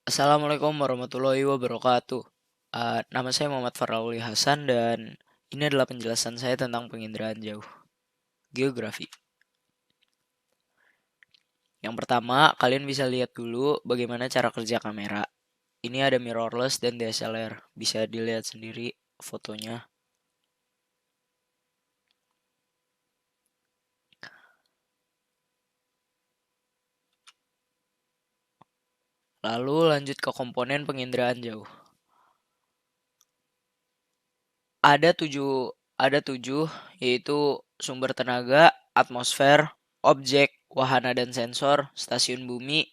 Assalamualaikum warahmatullahi wabarakatuh. Nama saya Muhammad Farlauli Hasan dan ini adalah penjelasan saya tentang penginderaan jauh, geografi. Yang pertama, kalian bisa lihat dulu bagaimana cara kerja kamera. Ini ada mirrorless dan DSLR, bisa dilihat sendiri fotonya. Lalu lanjut ke komponen penginderaan jauh. Ada tujuh, yaitu sumber tenaga, atmosfer, objek, wahana dan sensor, stasiun bumi,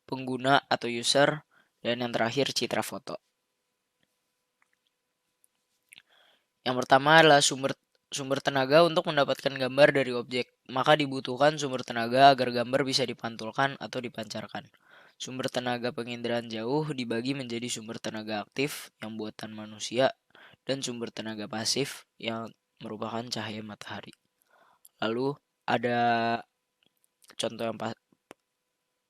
pengguna atau user, dan yang terakhir citra foto. Yang pertama adalah sumber tenaga untuk mendapatkan gambar dari objek. Maka dibutuhkan sumber tenaga agar gambar bisa dipantulkan atau dipancarkan. Sumber tenaga penginderaan jauh dibagi menjadi sumber tenaga aktif yang buatan manusia dan sumber tenaga pasif yang merupakan cahaya matahari. Lalu ada contoh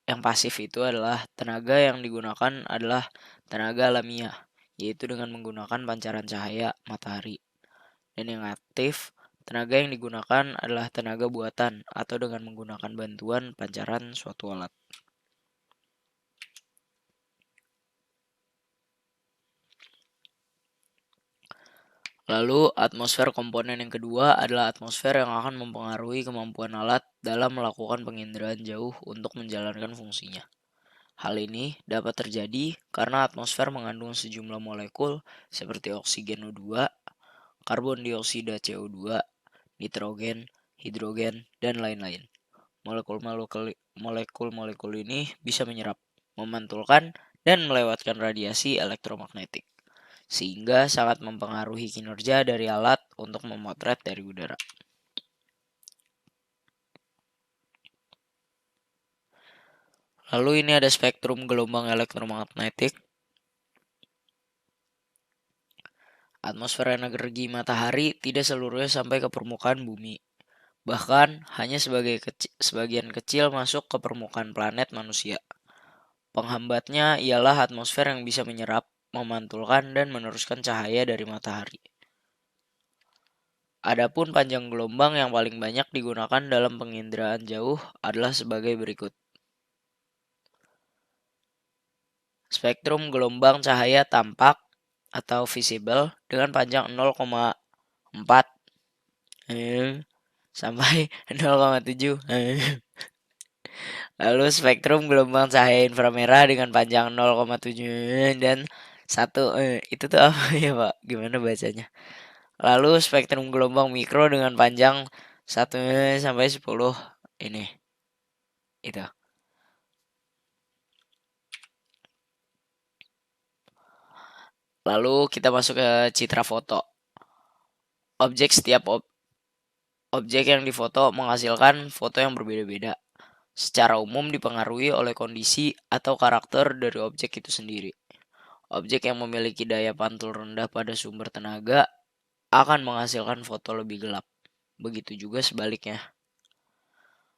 yang pasif itu adalah tenaga yang digunakan adalah tenaga alamiah, yaitu dengan menggunakan pancaran cahaya matahari. Dan yang aktif, tenaga yang digunakan adalah tenaga buatan atau dengan menggunakan bantuan pancaran suatu alat. Lalu, atmosfer komponen yang kedua adalah atmosfer yang akan mempengaruhi kemampuan alat dalam melakukan penginderaan jauh untuk menjalankan fungsinya. Hal ini dapat terjadi karena atmosfer mengandung sejumlah molekul seperti oksigen O2, karbon dioksida CO2, nitrogen, hidrogen, dan lain-lain. Molekul-molekul ini bisa menyerap, memantulkan, dan melewatkan radiasi elektromagnetik, sehingga sangat mempengaruhi kinerja dari alat untuk memotret dari udara. Lalu ini ada spektrum gelombang elektromagnetik. Atmosfer energi matahari tidak seluruhnya sampai ke permukaan bumi. Bahkan hanya sebagian kecil masuk ke permukaan planet manusia. Penghambatnya ialah atmosfer yang bisa menyerap, memantulkan, dan meneruskan cahaya dari matahari. Adapun panjang gelombang yang paling banyak digunakan dalam penginderaan jauh adalah sebagai berikut. Spektrum gelombang cahaya tampak atau visible dengan panjang 0,4 sampai 0,7. Lalu spektrum gelombang cahaya inframerah dengan panjang 0,7 dan 1. Itu tuh apa ya, Pak? Gimana bacanya? Lalu spektrum gelombang mikro dengan panjang 1 sampai 10 ini. Itu. Lalu kita masuk ke citra foto. Objek yang difoto menghasilkan foto yang berbeda-beda. Secara umum dipengaruhi oleh kondisi atau karakter dari objek itu sendiri. Objek yang memiliki daya pantul rendah pada sumber tenaga akan menghasilkan foto lebih gelap. Begitu juga sebaliknya.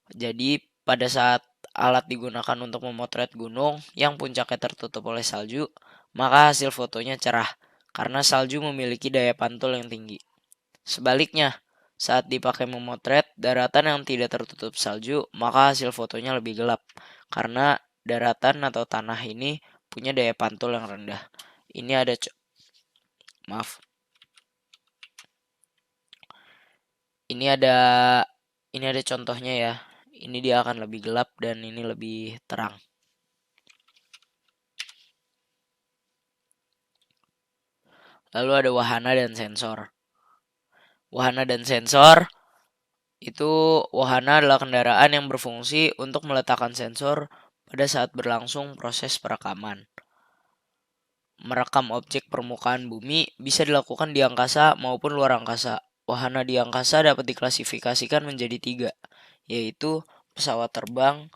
Jadi, pada saat alat digunakan untuk memotret gunung yang puncaknya tertutup oleh salju, maka hasil fotonya cerah karena salju memiliki daya pantul yang tinggi. Sebaliknya, saat dipakai memotret daratan yang tidak tertutup salju, maka hasil fotonya lebih gelap karena daratan atau tanah ini punya daya pantul yang rendah. Ini ada maaf. Ini ada contohnya ya. Ini dia akan lebih gelap dan ini lebih terang. Lalu ada wahana dan sensor. Wahana dan sensor itu wahana adalah kendaraan yang berfungsi untuk meletakkan sensor pada saat berlangsung proses perekaman. Merekam objek permukaan bumi bisa dilakukan di angkasa maupun luar angkasa. Wahana di angkasa dapat diklasifikasikan menjadi 3, yaitu pesawat terbang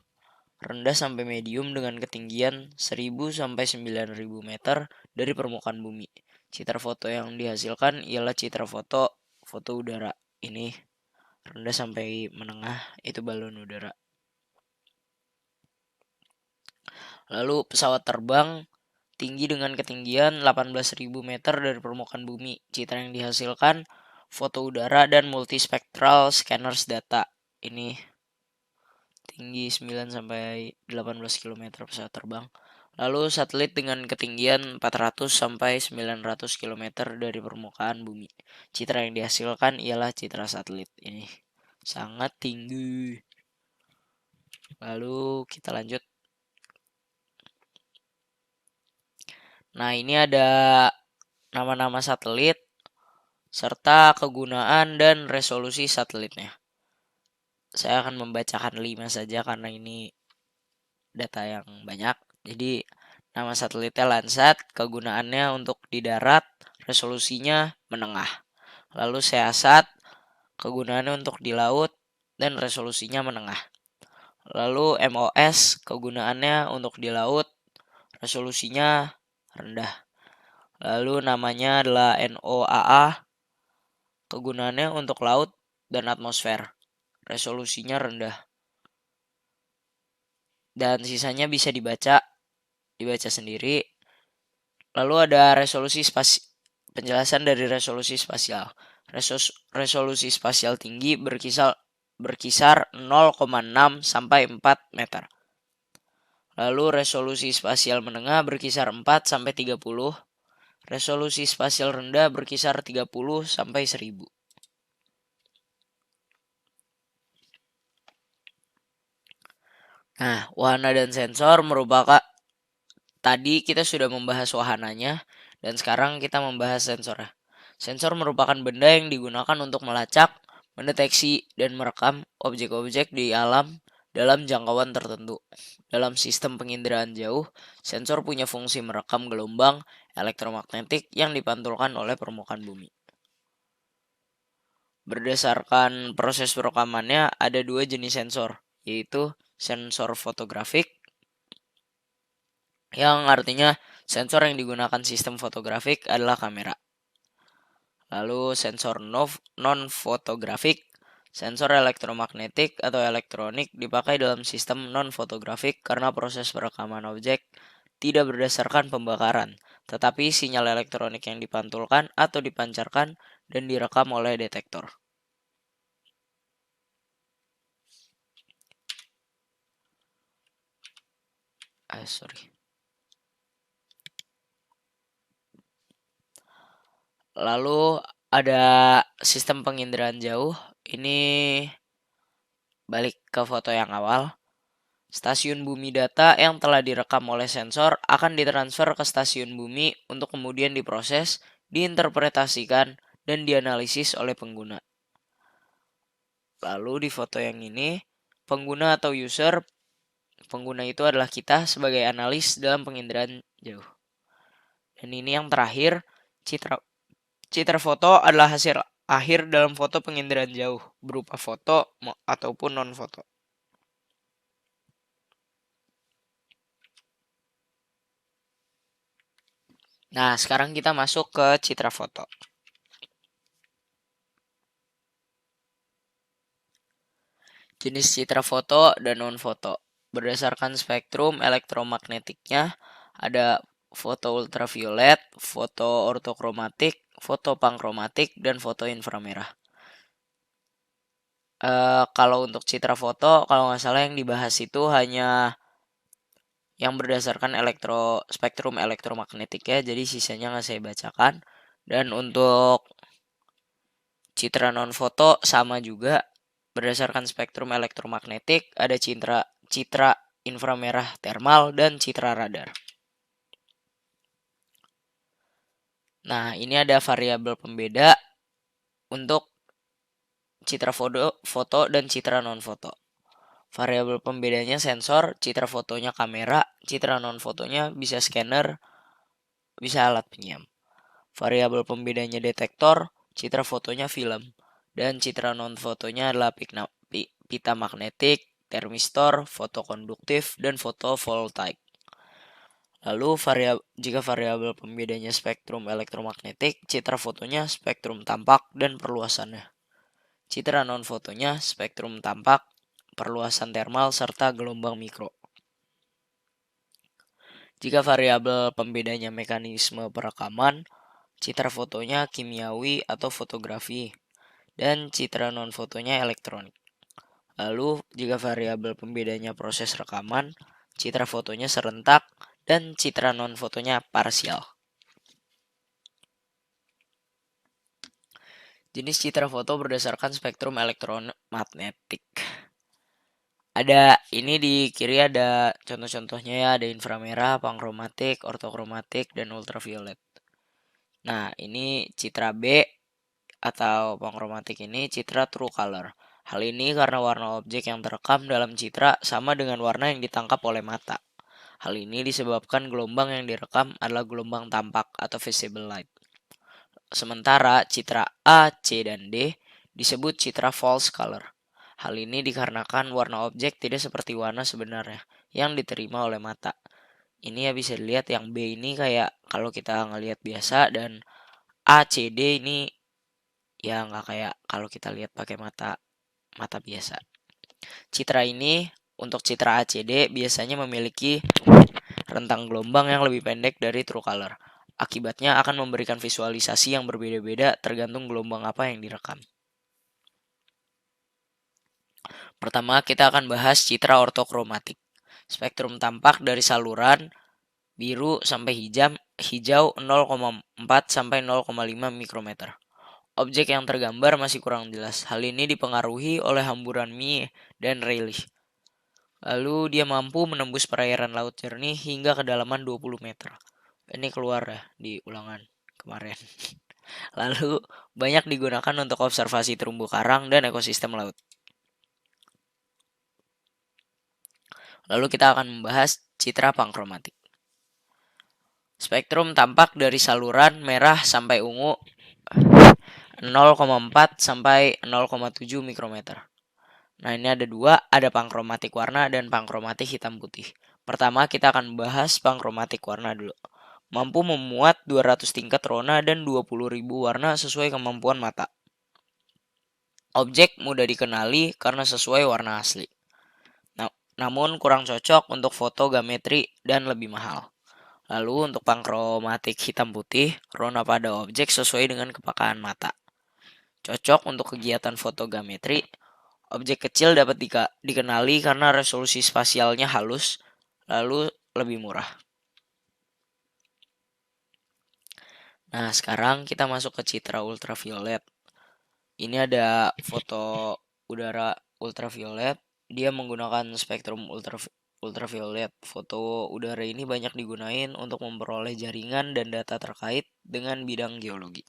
rendah sampai medium dengan ketinggian 1000 sampai 9000 meter dari permukaan bumi. Citra foto yang dihasilkan ialah citra foto udara. Ini rendah sampai menengah itu balon udara. Lalu pesawat terbang tinggi dengan ketinggian 18.000 meter dari permukaan bumi. Citra yang dihasilkan foto udara dan multispectral scanners data. Ini tinggi 9 sampai 18 km pesawat terbang. Lalu satelit dengan ketinggian 400 sampai 900 km dari permukaan bumi. Citra yang dihasilkan ialah citra satelit. Ini sangat tinggi. Lalu kita lanjut. Nah, ini ada nama-nama satelit serta kegunaan dan resolusi satelitnya. Saya akan membacakan 5 saja karena ini data yang banyak. Jadi nama satelitnya Landsat, kegunaannya untuk di darat, resolusinya menengah. Lalu Seasat, kegunaannya untuk di laut dan resolusinya menengah. Lalu MOS, kegunaannya untuk di laut, resolusinya rendah. Lalu namanya adalah NOAA, kegunaannya untuk laut dan atmosfer, resolusinya rendah. Dan sisanya bisa dibaca sendiri. Lalu ada penjelasan dari resolusi spasial. Resolusi spasial tinggi berkisar 0,6 sampai 4 meter. Lalu resolusi spasial menengah berkisar 4 sampai 30. Resolusi spasial rendah berkisar 30 sampai 1000. Nah, wahana dan sensor merupakan tadi kita sudah membahas wahananya dan sekarang kita membahas sensornya. Sensor merupakan benda yang digunakan untuk melacak, mendeteksi, dan merekam objek-objek di alam dalam jangkauan tertentu. Dalam sistem penginderaan jauh, sensor punya fungsi merekam gelombang elektromagnetik yang dipantulkan oleh permukaan bumi. Berdasarkan proses perekamannya, ada dua jenis sensor, yaitu sensor fotografik, yang artinya sensor yang digunakan sistem fotografik adalah kamera. Lalu sensor non-fotografik, sensor elektromagnetik atau elektronik dipakai dalam sistem non-fotografik karena proses perekaman objek tidak berdasarkan pembakaran, tetapi sinyal elektronik yang dipantulkan atau dipancarkan dan direkam oleh detektor. Lalu ada sistem penginderaan jauh. Ini balik ke foto yang awal. Stasiun bumi data yang telah direkam oleh sensor akan ditransfer ke stasiun bumi untuk kemudian diproses, diinterpretasikan, dan dianalisis oleh pengguna. Lalu di foto yang ini, pengguna atau user, pengguna itu adalah kita sebagai analis dalam penginderaan jauh. Dan ini yang terakhir, citra foto adalah hasil akhir dalam foto penginderaan jauh, berupa foto ataupun non-foto. Nah, sekarang kita masuk ke citra foto. Jenis citra foto dan non-foto. Berdasarkan spektrum elektromagnetiknya, ada foto ultraviolet, foto ortokromatik, foto pankromatik, dan foto inframerah. Kalau untuk citra foto, kalau nggak salah yang dibahas itu hanya yang berdasarkan spektrum elektromagnetiknya, jadi sisanya nggak saya bacakan. Dan untuk citra non-foto sama juga, berdasarkan spektrum elektromagnetik ada citra inframerah termal dan citra radar. Nah, ini ada variabel pembeda untuk citra foto dan citra non-foto. Variabel pembedanya sensor, citra fotonya kamera, citra non-fotonya bisa scanner, bisa alat penyam. Variabel pembedanya detektor, citra fotonya film, dan citra non-fotonya adalah pita magnetik, termistor, fotokonduktif, dan fotovoltaik. Lalu jika variabel pembedanya spektrum elektromagnetik, citra fotonya spektrum tampak dan perluasannya. Citra non-fotonya spektrum tampak, perluasan termal, serta gelombang mikro. Jika variabel pembedanya mekanisme perekaman, citra fotonya kimiawi atau fotografi, dan citra non-fotonya elektronik. Lalu, jika variabel pembedanya proses rekaman, citra fotonya serentak, dan citra non-fotonya parsial. Jenis citra foto berdasarkan spektrum elektromagnetik. Ada ini di kiri ada contoh-contohnya ya, ada inframerah, pangkromatik, ortokromatik, dan ultraviolet. Nah, ini citra B atau pangkromatik ini citra true color. Hal ini karena warna objek yang terekam dalam citra sama dengan warna yang ditangkap oleh mata. Hal ini disebabkan gelombang yang direkam adalah gelombang tampak atau visible light. Sementara citra A, C, dan D disebut citra false color. Hal ini dikarenakan warna objek tidak seperti warna sebenarnya yang diterima oleh mata. Ini ya bisa dilihat yang B ini kayak kalau kita ngelihat biasa, dan A, C, D ini ya nggak kayak kalau kita lihat pakai mata mata biasa. Citra ini untuk citra ACD biasanya memiliki rentang gelombang yang lebih pendek dari true color. Akibatnya akan memberikan visualisasi yang berbeda-beda tergantung gelombang apa yang direkam. Pertama, kita akan bahas citra ortokromatik. Spektrum tampak dari saluran biru sampai hijau 0,4 sampai 0,5 mikrometer. Objek yang tergambar masih kurang jelas. Hal ini dipengaruhi oleh hamburan Mie dan Rayleigh. Lalu dia mampu menembus perairan laut jernih hingga kedalaman 20 meter. Ini keluar ya di ulangan kemarin. Lalu banyak digunakan untuk observasi terumbu karang dan ekosistem laut. Lalu kita akan membahas citra pangkromatik. Spektrum tampak dari saluran merah sampai ungu 0,4 sampai 0,7 mikrometer. Nah, ini ada dua, ada pangkromatik warna dan pangkromatik hitam putih. Pertama, kita akan membahas pangkromatik warna dulu. Mampu memuat 200 tingkat rona dan 20.000 warna sesuai kemampuan mata. Objek mudah dikenali karena sesuai warna asli. Namun kurang cocok untuk fotogrametri dan lebih mahal. Lalu untuk pangkromatik hitam putih, rona pada objek sesuai dengan kepekaan mata. Cocok untuk kegiatan fotogrametri. Objek kecil dapat dikenali karena resolusi spasialnya halus, lalu lebih murah. Nah, sekarang kita masuk ke citra ultraviolet. Ini ada foto udara ultraviolet. Dia menggunakan spektrum ultraviolet. Foto udara ini banyak digunakan untuk memperoleh jaringan dan data terkait dengan bidang geologi.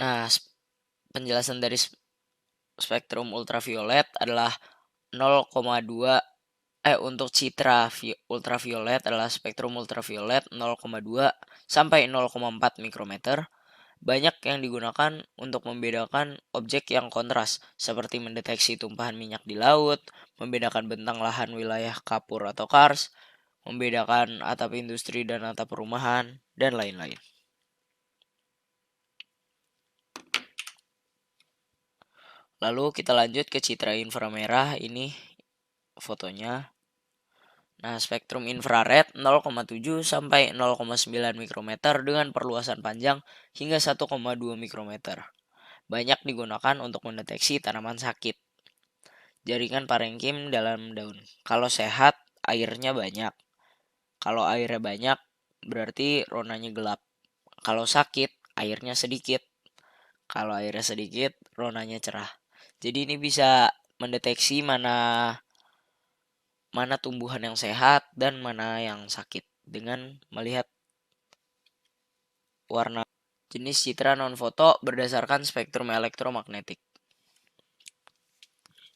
Nah, penjelasan dari spektrum ultraviolet adalah 0,2 untuk citra ultraviolet adalah spektrum ultraviolet 0,2 sampai 0,4 mikrometer. Banyak yang digunakan untuk membedakan objek yang kontras, seperti mendeteksi tumpahan minyak di laut, membedakan bentang lahan wilayah kapur atau kars, membedakan atap industri dan atap perumahan, dan lain-lain. Lalu kita lanjut ke citra inframerah, ini fotonya. Nah, spektrum infrared 0,7 sampai 0,9 mikrometer dengan perluasan panjang hingga 1,2 mikrometer. Banyak digunakan untuk mendeteksi tanaman sakit. Jaringan parenkim dalam daun. Kalau sehat, airnya banyak. Kalau airnya banyak, berarti ronanya gelap. Kalau sakit, airnya sedikit. Kalau airnya sedikit, ronanya cerah. Jadi ini bisa mendeteksi mana tumbuhan yang sehat dan mana yang sakit dengan melihat warna. Jenis citra non-foto berdasarkan spektrum elektromagnetik.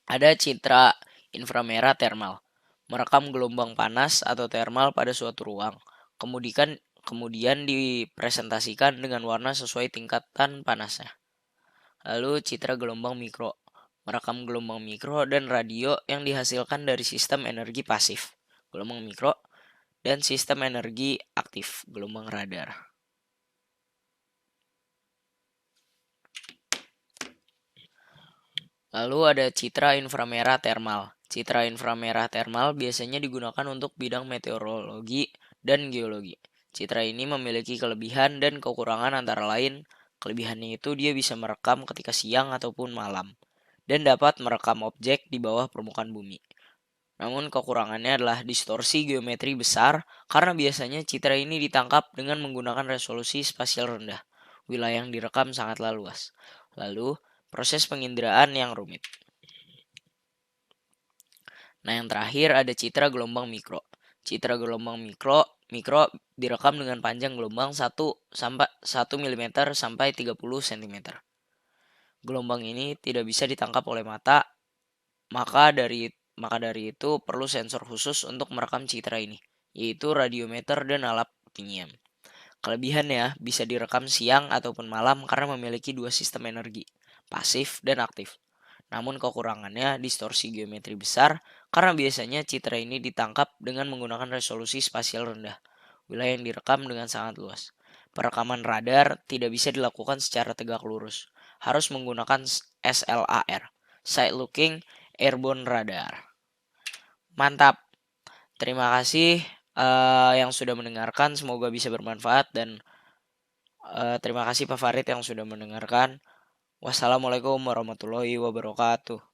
Ada citra inframerah thermal, merekam gelombang panas atau thermal pada suatu ruang. Kemudian dipresentasikan dengan warna sesuai tingkatan panasnya. Lalu citra gelombang mikro, merekam gelombang mikro dan radio yang dihasilkan dari sistem energi pasif, gelombang mikro, dan sistem energi aktif, gelombang radar. Lalu ada citra inframerah thermal. Citra inframerah thermal biasanya digunakan untuk bidang meteorologi dan geologi. Citra ini memiliki kelebihan dan kekurangan antara lain. Kelebihannya itu dia bisa merekam ketika siang ataupun malam dan dapat merekam objek di bawah permukaan bumi. Namun kekurangannya adalah distorsi geometri besar karena biasanya citra ini ditangkap dengan menggunakan resolusi spasial rendah. Wilayah yang direkam sangatlah luas. Lalu, proses penginderaan yang rumit. Nah, yang terakhir ada citra gelombang mikro. Citra gelombang mikro direkam dengan panjang gelombang 1 mm sampai 30 cm. Gelombang ini tidak bisa ditangkap oleh mata, maka dari itu perlu sensor khusus untuk merekam citra ini, yaitu radiometer dan alat pinjam. Kelebihannya bisa direkam siang ataupun malam karena memiliki dua sistem energi, pasif dan aktif. Namun kekurangannya distorsi geometri besar karena biasanya citra ini ditangkap dengan menggunakan resolusi spasial rendah. Wilayah yang direkam dengan sangat luas. Perekaman radar tidak bisa dilakukan secara tegak lurus. Harus menggunakan SLAR, Side Looking Airborne Radar. Mantap. Terima kasih yang sudah mendengarkan. Semoga bisa bermanfaat dan terima kasih Pak Farid yang sudah mendengarkan. Wassalamualaikum warahmatullahi wabarakatuh.